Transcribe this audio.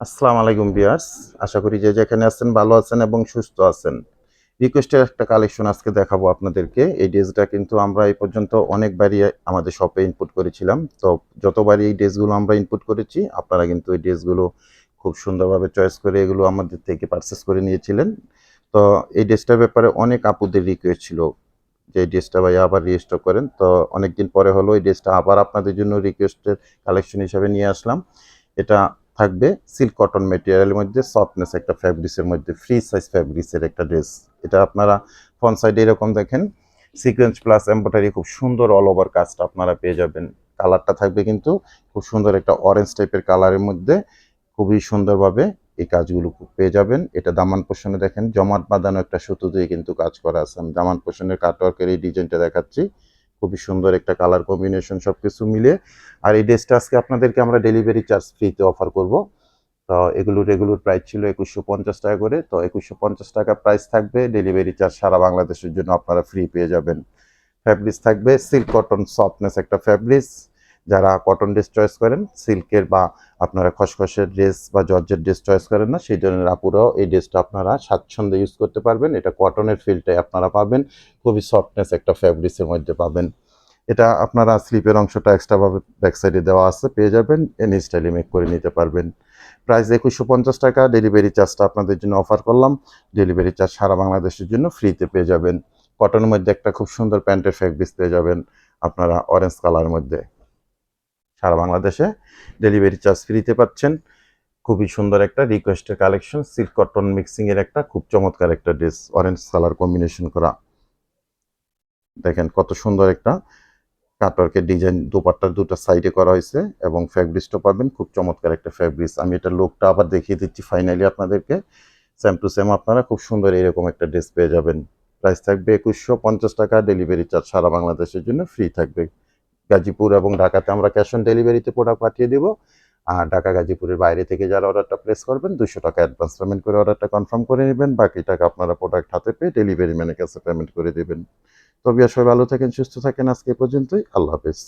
আসসালামু আলাইকুম ভিউয়ার্স। আশা করি যে যেখানে আছেন ভালো আছেন এবং সুস্থ আছেন। রিকোয়েস্টের একটা কালেকশন আজকে দেখাবো আপনাদেরকে। এই ড্রেসটা কিন্তু আমরা এই পর্যন্ত অনেকবারই আমাদের শপে ইনপুট করেছিলাম। তো যতবারই এই ড্রেসগুলো আমরা ইনপুট করেছি, আপনারা কিন্তু এই ড্রেসগুলো খুব সুন্দরভাবে চয়েস করে এগুলো আমাদের থেকে পারচেজ করে নিয়েছিলেন। তো এই ড্রেসটার ব্যাপারে অনেক আপুদের রিকোয়েস্ট ছিল যে এই ড্রেসটা ভাইয়া আবার রিস্টক করেন। তো অনেকদিন পরে হলো এই ড্রেসটা আবার আপনাদের জন্য রিকোয়েস্টের কালেকশন হিসেবে নিয়ে আসলাম। এটা থাকবে সিল্ক কটন মেটেরিয়ালের মধ্যে সফটনেস একটা ফ্যাব্রিক্সের মধ্যে ফ্রি সাইজ ফ্যাব্রিক্সের একটা ড্রেস। এটা আপনারা ফ্রন্ট সাইডে এরকম দেখেন সিকোয়েন্স প্লাস এমব্রয়ডারি খুব সুন্দর অল ওভার কাজটা আপনারা পেয়ে যাবেন। কালারটা থাকবে কিন্তু খুব সুন্দর একটা অরেঞ্জ টাইপের কালারের মধ্যে খুবই সুন্দরভাবে এই কাজগুলো পেয়ে যাবেন। এটা দামান পোষণে দেখেন জমাট বাঁধানো একটা সুতো দিয়ে কিন্তু কাজ করা আছে। আমি দামান পোষণের কাটওয়ার্কের এই ডিজাইনটা দেখাচ্ছি। খুবই সুন্দর একটা কালার কম্বিনেশন সবকিছু মিলিয়ে। আর এই ড্রেসটা আজকে আপনাদেরকে আমরা ডেলিভারি চার্জ ফ্রিতে অফার করব। তো এগুলোর রেগুলার প্রাইস ছিল ২১৫০ টাকা করে। তো ২১৫০ টাকা প্রাইস থাকবে, ডেলিভারি চার্জ সারা বাংলাদেশের জন্য আপনারা ফ্রি পেয়ে যাবেন। ফ্যাব্রিক্স থাকবে সিল্ক কটন সফটনেস একটা ফ্যাব্রিক্স। যারা কটন ড্রেস চয়েস করেন সিল্কের বা আপনারা খসখসের ড্রেস বা জর্জের ড্রেস চয়েস করেন না, সেই ধরনের আপুরাও এই ড্রেসটা আপনারা স্বাচ্ছন্দ্যে ইউজ করতে পারবেন। এটা কটনের ফিলটাই আপনারা পাবেন, খুবই সফটনেস একটা ফ্যাব্রিক্সের মধ্যে পাবেন। এটা আপনারা স্লিপের অংশটা এক্সট্রাভাবে ব্যাক সাইডে দেওয়া আছে পেয়ে যাবেন, এনি স্টাইলে মেক করে নিতে পারবেন। প্রাইস ২১৫০ টাকা, ডেলিভারি চার্জটা আপনাদের জন্য অফার করলাম। ডেলিভারি চার্জ সারা বাংলাদেশের জন্য ফ্রিতে পেয়ে যাবেন। কটনের মধ্যে একটা খুব সুন্দর প্যান্টের ফ্যাব্রিক্স পেয়ে যাবেন আপনারা অরেঞ্জ কালার মধ্যে। সারা বাংলাদেশে ডেলিভারি চার্জ ফ্রিতে পাচ্ছেন। খুবই সুন্দর একটা রিকোয়েস্টের কালেকশন, সিল্ক কটন মিক্সিংয়ের একটা খুব চমৎকার একটা ড্রেস, অরেঞ্জ কালার কম্বিনেশন করা। দেখেন কত সুন্দর একটা কাটওয়ার্কের ডিজাইন দোপাট্টার দুটো সাইডে করা হয়েছে এবং ফ্যাব্রিক্সটা পাবেন খুব চমৎকার একটা ফ্যাব্রিক্স। আমি এটা লুকটা আবার দেখিয়ে দিচ্ছি ফাইনালি আপনাদেরকে। সেম টু সেম আপনারা খুব সুন্দর এরকম একটা ড্রেস পেয়ে যাবেন। প্রাইস থাকবে ২১৫০ টাকা, ডেলিভারি চার্জ সারা বাংলাদেশের জন্য ফ্রি থাকবে। গাজীপুর এবং ঢাকাতে আমরা ক্যাশ অন ডেলিভারিতে প্রোডাক্ট পাঠিয়ে দেবো। আর ঢাকা গাজীপুরের বাইরে থেকে যারা অর্ডারটা প্লেস করবেন ২০০ টাকা অ্যাডভান্স পেমেন্ট করে অর্ডারটা কনফার্ম করে নেবেন। বাকি টাকা আপনারা প্রোডাক্ট হাতে পেয়ে ডেলিভারি ম্যানের কাছে পেমেন্ট করে দেবেন। তো সবাই ভালো থাকেন, সুস্থ থাকেন। আজকে এ পর্যন্তই। আল্লাহ হাফেজ।